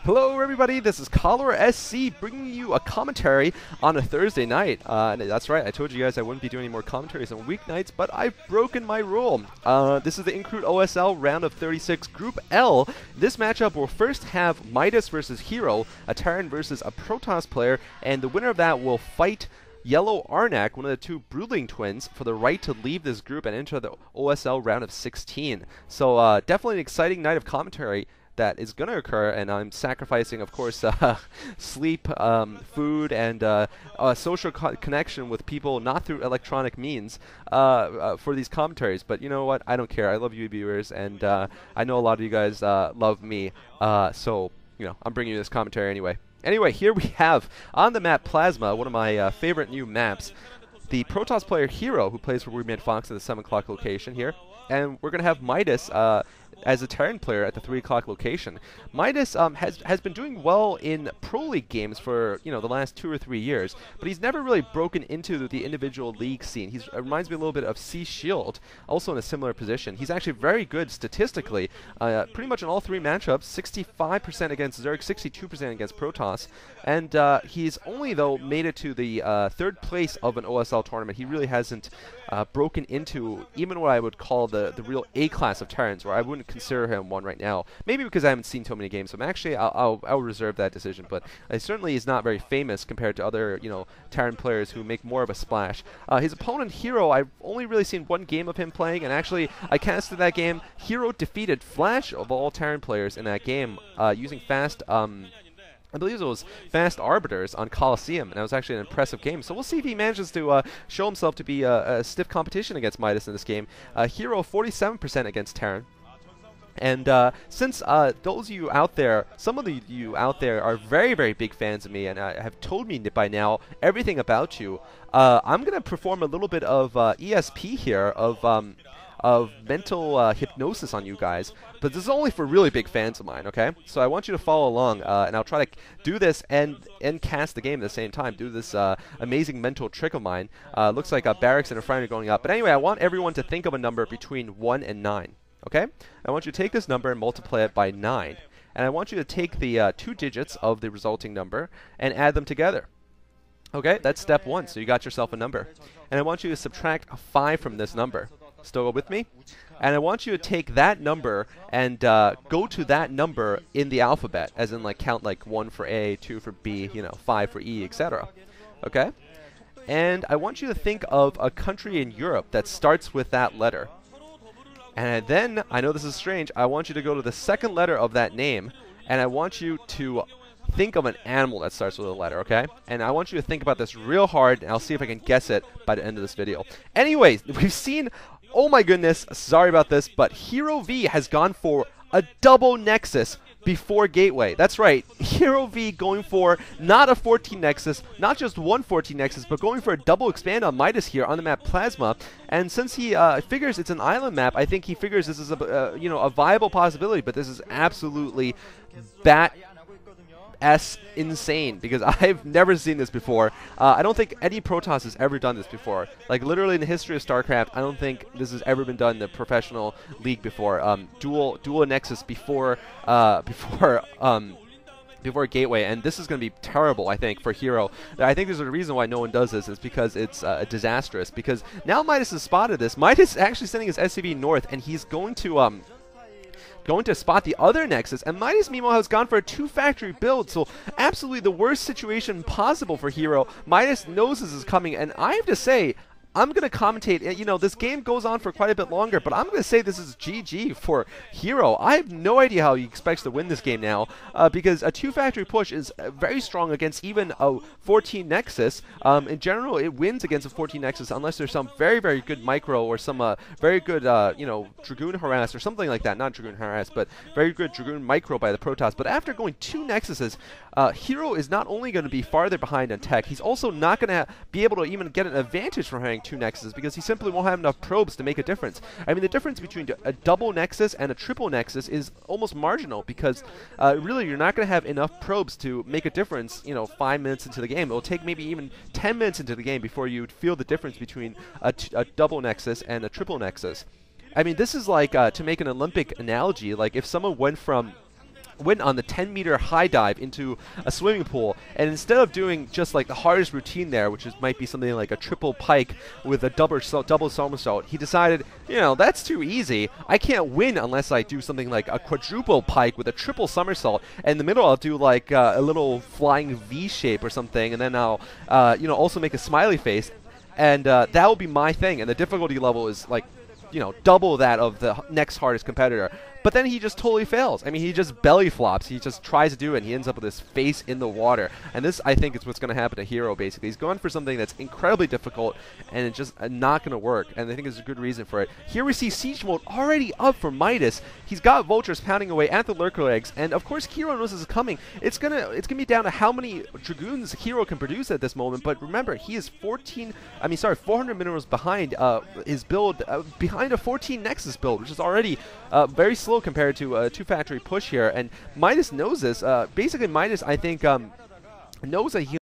Hello everybody, this is CholeraSC bringing you a commentary on a Thursday night. That's right, I told you guys I wouldn't be doing any more commentaries on weeknights, but I've broken my rule. This is the Incruit OSL Round of 36 Group L. This matchup will first have Midas versus Hero, a Terran versus a Protoss player, and the winner of that will fight Yellow Arnc, one of the two Broodling twins, for the right to leave this group and enter the OSL Round of 16. So definitely an exciting night of commentary that is going to occur, and I'm sacrificing, of course, sleep, food, and social connection with people not through electronic means for these commentaries. But you know what? I don't care. I love you viewers, and I know a lot of you guys love me. So, you know, I'm bringing you this commentary anyway. Anyway, here we have on the map Plasma, one of my favorite new maps, the Protoss player Hero, who plays for Weirdman Fox at the 7 o'clock location here. And we're going to have Midas as a Terran player at the 3 o'clock location. Midas has been doing well in Pro League games for, you know, the last 2 or 3 years, but he's never really broken into the individual league scene. He reminds me a little bit of C Shield, also in a similar position. He's actually very good statistically, pretty much in all 3 matchups, 65% against Zerg, 62% against Protoss, and he's only, though, made it to the 3rd place of an OSL tournament. He really hasn't broken into even what I would call the real A class of Terrans, where I wouldn't consider him one right now. Maybe because I haven't seen so many games. So I'll reserve that decision. But certainly he's not very famous compared to other, you know, Terran players who make more of a splash. His opponent Hero, I've only really seen one game of him playing, and actually I casted that game. Hero defeated Flash of all Terran players in that game using fast. I believe it was fast arbiters on Coliseum, and that was actually an impressive game. So we'll see if he manages to show himself to be a stiff competition against Midas in this game. Hero 47% against Terran. And since those of you out there, some of you out there are very, very big fans of me and have told me by now everything about you, I'm going to perform a little bit of ESP here, of mental hypnosis on you guys, but this is only for really big fans of mine, okay? So I want you to follow along, and I'll try to do this and cast the game at the same time, do this amazing mental trick of mine. Looks like Barracks and a friend are going up, but anyway, I want everyone to think of a number between 1 and 9, okay? I want you to take this number and multiply it by 9, and I want you to take the 2 digits of the resulting number and add them together. Okay, that's step 1, so you got yourself a number. And I want you to subtract a 5 from this number. Still with me? And I want you to take that number and go to that number in the alphabet, as in like count like 1 for A, 2 for B, you know, 5 for E, etc. Okay? And I want you to think of a country in Europe that starts with that letter. And then, I know this is strange, I want you to go to the second letter of that name, and I want you to think of an animal that starts with a letter, okay? And I want you to think about this real hard, and I'll see if I can guess it by the end of this video. Anyways, we've seen, oh my goodness, sorry about this, but Hero V has gone for a double Nexus before Gateway. That's right, Hero V going for not a 14 Nexus, not just one 14 Nexus, but going for a double expand on Midas here on the map Plasma. And since he figures it's an island map, I think he figures this is a you know, a viable possibility. But this is absolutely insane, because I've never seen this before. I don't think any Protoss has ever done this before. Like literally in the history of Starcraft, I don't think this has ever been done in the professional league before. Dual Nexus before Gateway, and this is going to be terrible, I think, for Hero. I think there's a reason why no one does this, is because it's disastrous. Because now Midas has spotted this. Midas is actually sending his SCV north, and he's going to spot the other Nexus, and Midas meanwhile has gone for a 2-factory build, so absolutely the worst situation possible for Hero. Midas knows this is coming, and I have to say, I'm going to commentate, you know, this game goes on for quite a bit longer, but I'm going to say this is GG for Hero. I have no idea how he expects to win this game now, because a 2-factory push is very strong against even a 14 Nexus. In general, it wins against a 14 Nexus unless there's some very, very good micro or some very good, you know, Dragoon harass or something like that. Not Dragoon harass, but very good Dragoon micro by the Protoss. But after going 2 Nexuses, Hero is not only going to be farther behind on tech, he's also not going to be able to even get an advantage from having 2 Nexuses, because he simply won't have enough probes to make a difference. I mean, the difference between a double Nexus and a triple Nexus is almost marginal, because really you're not going to have enough probes to make a difference, you know, 5 minutes into the game. It'll take maybe even 10 minutes into the game before you'd feel the difference between a double Nexus and a triple Nexus. I mean, this is like, to make an Olympic analogy, like if someone went from went on the 10-meter high dive into a swimming pool, and instead of doing just like the hardest routine there, which might be something like a triple pike with a double somersault, he decided, you know, that's too easy. I can't win unless I do something like a quadruple pike with a triple somersault, and in the middle I'll do like a little flying V shape or something, and then I'll you know, also make a smiley face, and that will be my thing. And the difficulty level is like, you know, double that of the next hardest competitor. But then he just totally fails. I mean, he just belly flops. He just tries to do it, and he ends up with his face in the water. And this, I think, is what's going to happen to Hero, basically. He's going for something that's incredibly difficult, and it's just not going to work. And I think there's a good reason for it. Here we see Siege Mode already up for Midas. He's got Vultures pounding away at the Lurker Eggs, and of course, Hero knows this is coming. It's gonna be down to how many Dragoons Hero can produce at this moment. But remember, he is 400 minerals behind his build, behind a 14 Nexus build, which is already very slow compared to a 2-factory push here, and Midas knows this. Basically, Midas, I think, knows that he